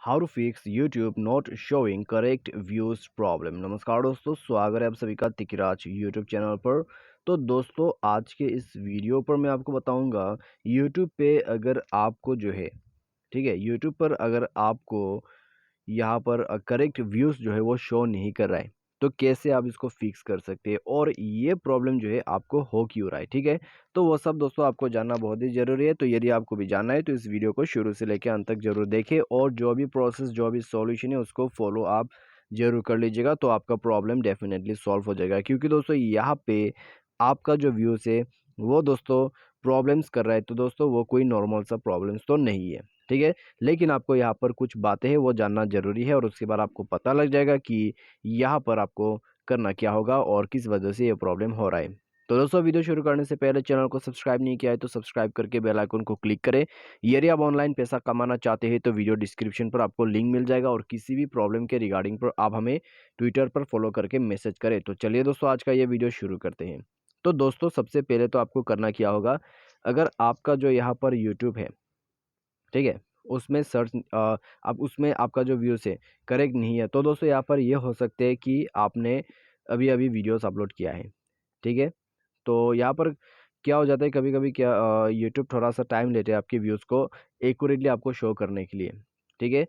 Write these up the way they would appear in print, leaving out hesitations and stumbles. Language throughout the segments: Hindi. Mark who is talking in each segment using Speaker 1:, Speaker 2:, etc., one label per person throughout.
Speaker 1: How to fix YouTube not showing correct views problem. नमस्कार दोस्तों, स्वागत है आप सभी का तिकराज यूट्यूब चैनल पर। तो दोस्तों, आज के इस वीडियो पर मैं आपको बताऊंगा यूट्यूब पे अगर आपको जो है, ठीक है, यूट्यूब पर अगर आपको यहाँ पर करेक्ट व्यूज़ जो है वो शो नहीं कर रहा है, तो कैसे आप इसको फिक्स कर सकते हैं और ये प्रॉब्लम जो है आपको हो क्यों रहा है, ठीक है। तो वो सब दोस्तों आपको जानना बहुत ही ज़रूरी है। तो यदि आपको भी जानना है तो इस वीडियो को शुरू से लेकर अंत तक ज़रूर देखें और जो भी प्रोसेस जो भी सॉल्यूशन है उसको फॉलो आप ज़रूर कर लीजिएगा, तो आपका प्रॉब्लम डेफिनेटली सॉल्व हो जाएगा। क्योंकि दोस्तों यहाँ पे आपका जो व्यूज़ है वो दोस्तों प्रॉब्लम्स कर रहा है, तो दोस्तों वो कोई नॉर्मल सा प्रॉब्लम्स तो नहीं है, ठीक है। लेकिन आपको यहाँ पर कुछ बातें हैं वो जानना ज़रूरी है और उसके बाद आपको पता लग जाएगा कि यहाँ पर आपको करना क्या होगा और किस वजह से ये प्रॉब्लम हो रहा है। तो दोस्तों, वीडियो शुरू करने से पहले चैनल को सब्सक्राइब नहीं किया है तो सब्सक्राइब करके बेल आइकन को क्लिक करें। यदि आप ऑनलाइन पैसा कमाना चाहते हैं तो वीडियो डिस्क्रिप्शन पर आपको लिंक मिल जाएगा और किसी भी प्रॉब्लम के रिगार्डिंग पर आप हमें ट्विटर पर फॉलो करके मैसेज करें। तो चलिए दोस्तों, आज का ये वीडियो शुरू करते हैं। तो दोस्तों, सबसे पहले तो आपको करना क्या होगा, अगर आपका जो यहाँ पर यूट्यूब है, ठीक है, उसमें सर्च आप उसमें आपका जो व्यूज़ है करेक्ट नहीं है, तो दोस्तों यहाँ पर ये हो सकते हैं कि आपने अभी-अभी वीडियोस अपलोड किया है, ठीक है। तो यहाँ पर क्या हो जाता है, कभी-कभी क्या यूट्यूब थोड़ा-सा टाइम लेते हैं आपके व्यूज़ को एक्यूरेटली आपको शो करने के लिए, ठीक है।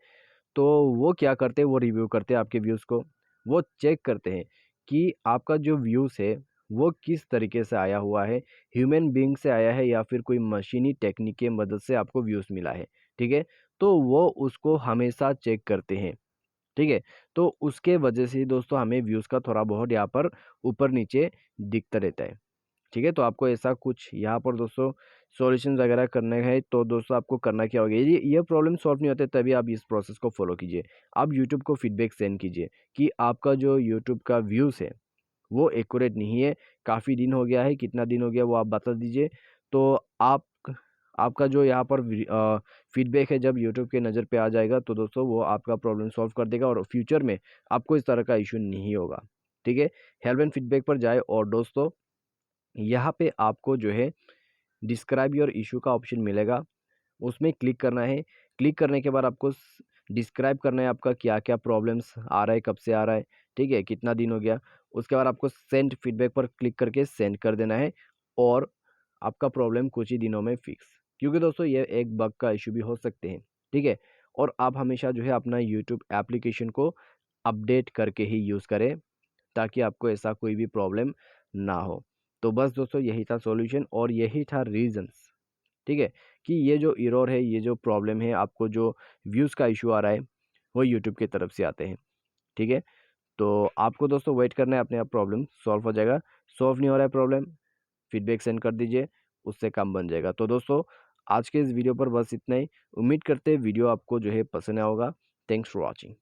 Speaker 1: तो वो क्या करते हैं, वो रिव्यू करते हैं आपके व्यूज़ को। वो चेक करते हैं कि आपका जो व्यूज़ है, वो किस तरीके से आया हुआ है, ह्यूमन बीइंग से आया है या फिर कोई मशीनी टेक्निक की मदद से आपको व्यूज़ मिला है, ठीक है? तो वो उसको हमेशा चेक करते हैं, ठीक है? तो उसके वजह से ही दोस्तों हमें व्यूज़ का थोड़ा बहुत यहाँ पर ऊपर-नीचे दिखता रहता है। ठीक है, तो आपको ऐसा कुछ यहाँ पर दोस्तों सॉल्यूशन वगैरह करने हैं, तो दोस्तों आपको करना क्या होगा, ये प्रॉब्लम सॉल्व नहीं होते तभी आप इस प्रोसेस को फॉलो कीजिए। आप यूट्यूब को फीडबैक सेंड कीजिए कि आपका जो यूट्यूब का व्यूज़ है वो एक्यूरेट नहीं है, काफ़ी दिन हो गया है, कितना दिन हो गया वो आप बता दीजिए। तो आप आपका जो यहाँ पर फीडबैक है जब यूट्यूब के नज़र पे आ जाएगा तो दोस्तों वो आपका प्रॉब्लम सॉल्व कर देगा और फ्यूचर में आपको इस तरह का इश्यू नहीं होगा, ठीक है। हेल्प एंड फीडबैक पर जाए और दोस्तों यहाँ पे आपको जो है डिस्क्राइब योर इशू का ऑप्शन मिलेगा, उसमें क्लिक करना है। क्लिक करने के बाद आपको डिस्क्राइब करना है आपका क्या-क्या प्रॉब्लम्स आ रहा है, कब से आ रहा है, ठीक है, कितना दिन हो गया। उसके बाद आपको सेंड फीडबैक पर क्लिक करके सेंड कर देना है और आपका प्रॉब्लम कुछ ही दिनों में फिक्स। क्योंकि दोस्तों ये एक बग का इश्यू भी हो सकते हैं, ठीक है। और आप हमेशा जो है अपना यूट्यूब एप्लीकेशन को अपडेट करके ही यूज़ करें ताकि आपको ऐसा कोई भी प्रॉब्लम ना हो। तो बस दोस्तों यही था सॉल्यूशन और यही था रीज़न्स, ठीक है, कि ये जो एरर है, ये जो प्रॉब्लम है, आपको जो व्यूज़ का इश्यू आ रहा है, वो यूट्यूब की तरफ से आते हैं, ठीक है। तो आपको दोस्तों वेट करना है, अपने आप प्रॉब्लम सॉल्व हो जाएगा। सॉल्व नहीं हो रहा है प्रॉब्लम, फीडबैक सेंड कर दीजिए, उससे काम बन जाएगा। तो दोस्तों, आज के इस वीडियो पर बस इतना ही। उम्मीद करते हैं वीडियो आपको जो है पसंद आया होगा। Thanks for watching.